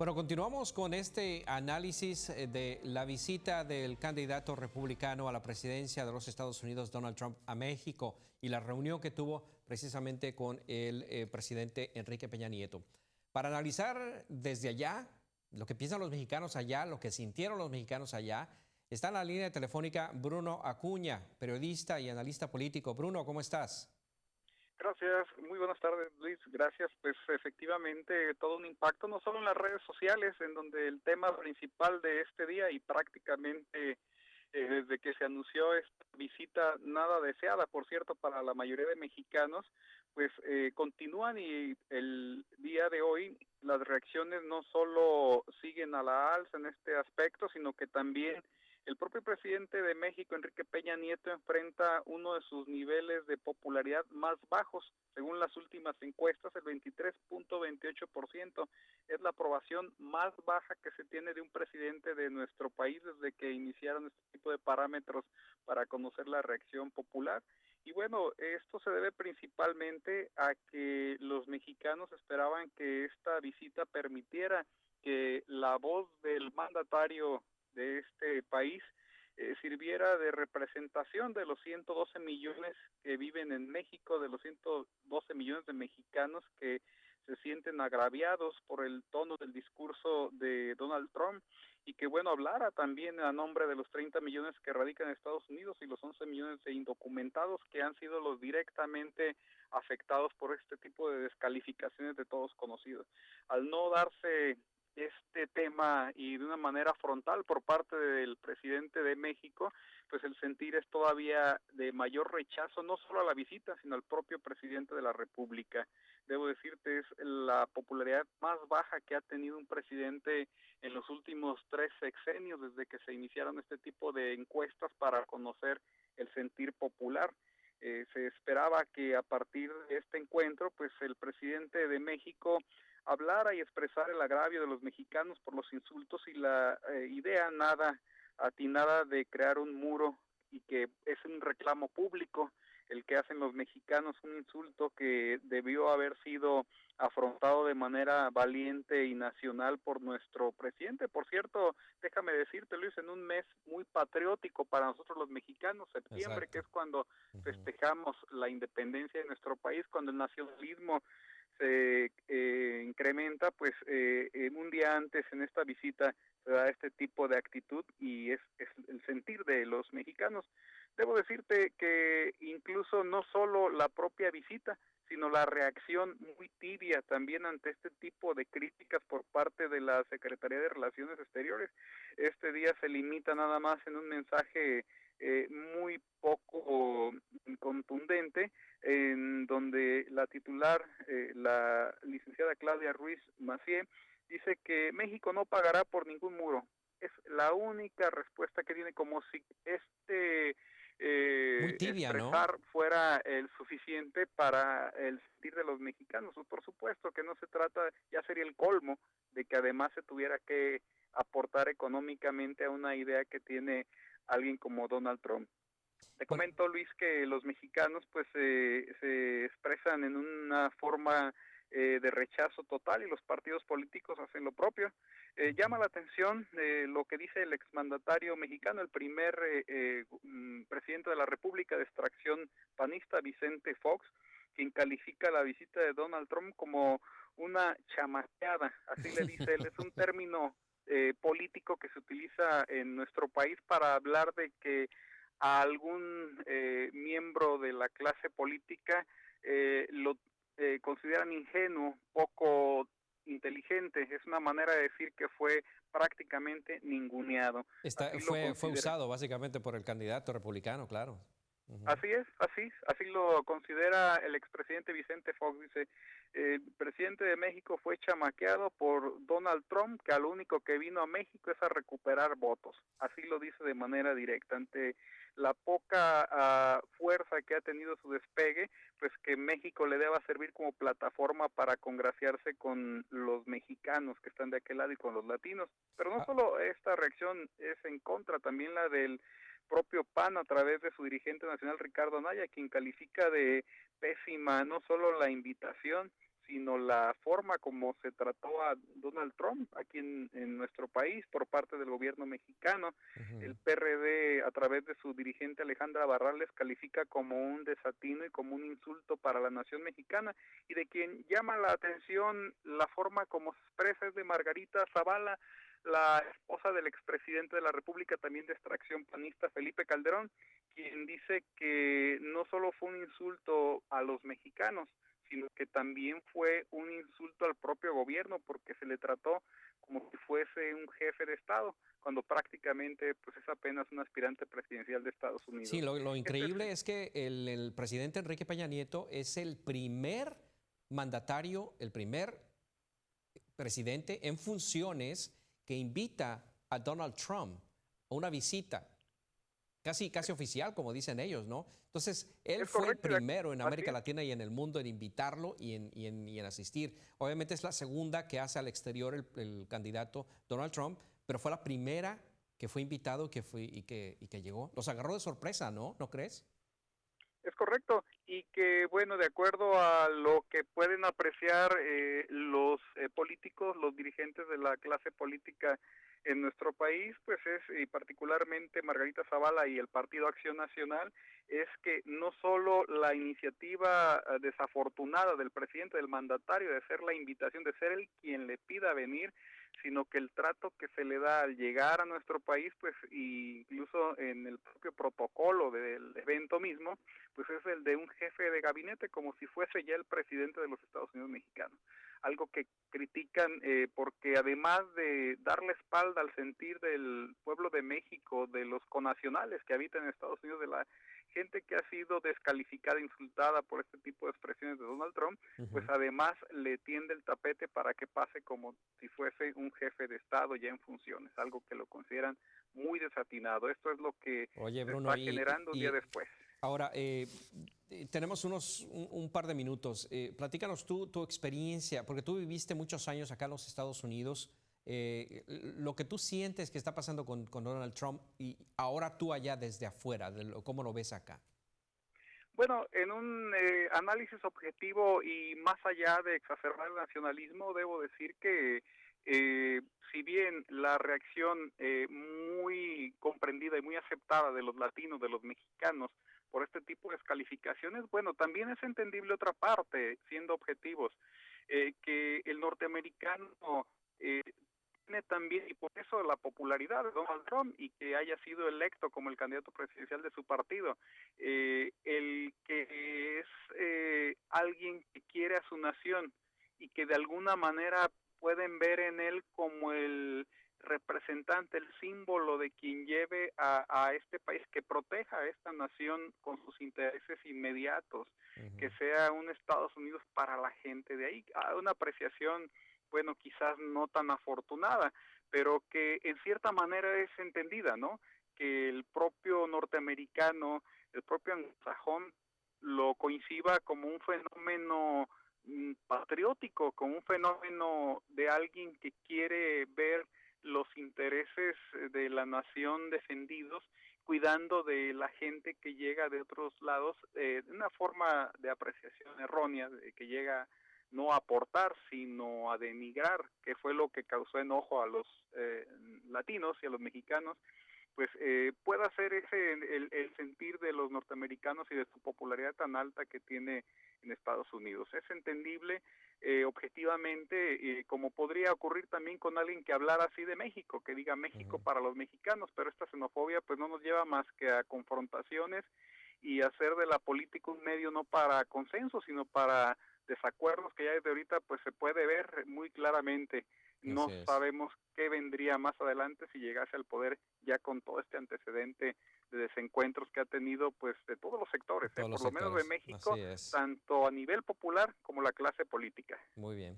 Bueno, continuamos con este análisis de la visita del candidato republicano a la presidencia de los Estados Unidos, Donald Trump, a México y la reunión que tuvo precisamente con el presidente Enrique Peña Nieto. Para analizar desde allá lo que piensan los mexicanos allá, lo que sintieron los mexicanos allá, está en la línea telefónica Bruno Acuña, periodista y analista político. Bruno, ¿cómo estás? Gracias, muy buenas tardes, Luis. Gracias. Pues efectivamente todo un impacto, no solo en las redes sociales, en donde el tema principal de este día y prácticamente desde que se anunció esta visita nada deseada, por cierto, para la mayoría de mexicanos, pues continúan, y el día de hoy las reacciones no solo siguen a la alza en este aspecto, sino que también el propio presidente de México, Enrique Peña Nieto, enfrenta uno de sus niveles de popularidad más bajos. Según las últimas encuestas, el 23.28% es la aprobación más baja que se tiene de un presidente de nuestro país desde que iniciaron este tipo de parámetros para conocer la reacción popular. Y bueno, esto se debe principalmente a que los mexicanos esperaban que esta visita permitiera que la voz del mandatario de este país sirviera de representación de los 112 millones que viven en México, de los 112 millones de mexicanos que se sienten agraviados por el tono del discurso de Donald Trump, y que bueno, hablara también a nombre de los 30 millones que radican en Estados Unidos y los 11 millones de indocumentados que han sido los directamente afectados por este tipo de descalificaciones de todos conocidos. Al no darse este tema y de una manera frontal por parte del presidente de México, pues el sentir es todavía de mayor rechazo, no solo a la visita, sino al propio presidente de la República. Debo decirte, es la popularidad más baja que ha tenido un presidente en los últimos 3 sexenios, desde que se iniciaron este tipo de encuestas para conocer el sentir popular. Se esperaba que a partir de este encuentro, pues el presidente de México hablara y expresar el agravio de los mexicanos por los insultos y la idea nada atinada de crear un muro, y que es un reclamo público el que hacen los mexicanos, un insulto que debió haber sido afrontado de manera valiente y nacional por nuestro presidente. Por cierto, déjame decirte, Luis, en un mes muy patriótico para nosotros los mexicanos, septiembre, que Exacto. es cuando festejamos la independencia de nuestro país, cuando el nacionalismo se incrementa, pues un día antes en esta visita se da este tipo de actitud, y es el sentir de los mexicanos. Debo decirte que incluso no solo la propia visita, sino la reacción muy tibia también ante este tipo de críticas por parte de la Secretaría de Relaciones Exteriores. Este día se limita nada más en un mensaje muy poco contundente, en donde la titular, la licenciada Claudia Ruiz Massieu, dice que México no pagará por ningún muro. Es la única respuesta que tiene, como si Muy tibia, ¿no? expresar fuera el suficiente para el sentir de los mexicanos. Por supuesto que no se trata, ya sería el colmo, de que además se tuviera que aportar económicamente a una idea que tiene alguien como Donald Trump. Te Bueno, comento, Luis, que los mexicanos pues se expresan en una forma de rechazo total, y los partidos políticos hacen lo propio. Llama la atención lo que dice el exmandatario mexicano, el primer presidente de la República de extracción panista, Vicente Fox, quien califica la visita de Donald Trump como una chamaqueada, así le dice él. Es un término político que se utiliza en nuestro país para hablar de que a algún miembro de la clase política lo consideran ingenuo, poco inteligente. Es una manera de decir que fue prácticamente ninguneado. Así lo fue considera. usado básicamente por el candidato republicano, claro. Ujú. Así es, así lo considera el expresidente Vicente Fox. Dice, el presidente de México fue chamaqueado por Donald Trump, que al único que vino a México es a recuperar votos. Así lo dice de manera directa, ante la poca fuerza que ha tenido su despegue, pues que México le deba servir como plataforma para congraciarse con los mexicanos que están de aquel lado y con los latinos. Pero no Ah, solo esta reacción es en contra, también la del propio PAN a través de su dirigente nacional Ricardo Anaya, quien califica de pésima no solo la invitación, sino la forma como se trató a Donald Trump aquí en nuestro país por parte del gobierno mexicano. El PRD, a través de su dirigente Alejandra Barrales, califica como un desatino y como un insulto para la nación mexicana, y de quien llama la atención la forma como se expresa es de Margarita Zavala, la esposa del expresidente de la República, también de extracción panista, Felipe Calderón, quien dice que no solo fue un insulto a los mexicanos, sino que también fue un insulto al propio gobierno, porque se le trató como si fuese un jefe de Estado, cuando prácticamente pues es apenas un aspirante presidencial de Estados Sí, Unidos. lo increíble es que el presidente Enrique Peña Nieto es el primer mandatario, el primer presidente en funciones que invita a Donald Trump a una visita casi oficial, como dicen ellos, ¿no? Entonces, él Es fue el correcto, primero en así América es. Latina y en el mundo en invitarlo y en asistir. Obviamente es la segunda que hace al exterior el candidato Donald Trump, pero fue la primera que fue invitado y que llegó. Los agarró de sorpresa, ¿no? ¿No crees? Es correcto, y que bueno, de acuerdo a lo que pueden apreciar los políticos, los dirigentes de la clase política en nuestro país, pues es, y particularmente Margarita Zavala y el Partido Acción Nacional, es que no solo la iniciativa desafortunada del presidente, del mandatario, de hacer la invitación, de ser él quien le pida venir, sino que el trato que se le da al llegar a nuestro país, pues incluso en el propio protocolo del evento mismo, pues es el de un jefe de gabinete, como si fuese ya el presidente de los Estados Unidos mexicanos. Algo que critican porque además de dar la espalda al sentir del pueblo de México, de los conacionales que habitan en Estados Unidos, de la gente que ha sido descalificada, insultada por este tipo de expresiones de Donald Trump, pues además le tiende el tapete para que pase como si fuese un jefe de Estado ya en funciones, algo que lo consideran muy desatinado. Esto es lo que Oye, se Bruno, está generando un día después. ahora, tenemos un par de minutos. Platícanos tu experiencia, porque tú viviste muchos años acá en los Estados Unidos. Lo que tú sientes que está pasando con Donald Trump y ahora tú allá desde afuera, ¿cómo lo ves acá? Bueno, en un análisis objetivo y más allá de exacerbar el nacionalismo, debo decir que si bien la reacción muy comprendida y muy aceptada de los latinos, de los mexicanos, por este tipo de descalificaciones, bueno, también es entendible otra parte, siendo objetivos, que el norteamericano eh, tiene también, y por eso la popularidad de Donald Trump y que haya sido electo como el candidato presidencial de su partido, el que es alguien que quiere a su nación y que de alguna manera pueden ver en él como el representante, el símbolo de quien lleve a este país, que proteja a esta nación con sus intereses inmediatos, que sea un Estados Unidos para la gente de ahí. Hay una apreciación, bueno, quizás no tan afortunada, pero que en cierta manera es entendida, ¿no? Que el propio norteamericano, el propio anglosajón, lo coincida como un fenómeno patriótico, como un fenómeno de alguien que quiere ver los intereses de la nación defendidos, cuidando de la gente que llega de otros lados, de una forma de apreciación errónea, de que llega no a aportar, sino a denigrar, que fue lo que causó enojo a los latinos y a los mexicanos, pues pueda ser ese el sentir de los norteamericanos y de su popularidad tan alta que tiene en Estados Unidos. Es entendible objetivamente, como podría ocurrir también con alguien que hablara así de México, que diga México para los mexicanos, pero esta xenofobia pues no nos lleva más que a confrontaciones y hacer de la política un medio no para consenso, sino para desacuerdos que ya desde ahorita pues se puede ver muy claramente. No Así es. sabemos qué vendría más adelante si llegase al poder ya con todo este antecedente de desencuentros que ha tenido pues de todos los sectores, Todos los por lo menos de sectores. Así México, es. tanto a nivel popular como la clase política. Muy bien.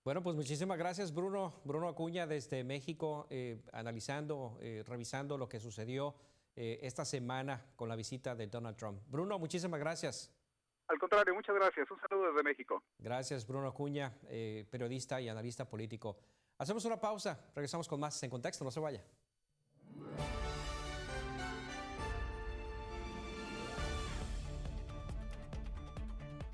Bueno, pues muchísimas gracias, Bruno. Bruno Acuña desde México, analizando, revisando lo que sucedió esta semana con la visita de Donald Trump. Bruno, muchísimas gracias. Al contrario, muchas gracias. Un saludo desde México. Gracias, Bruno Acuña, periodista y analista político. Hacemos una pausa, regresamos con más En Contexto, no se vaya.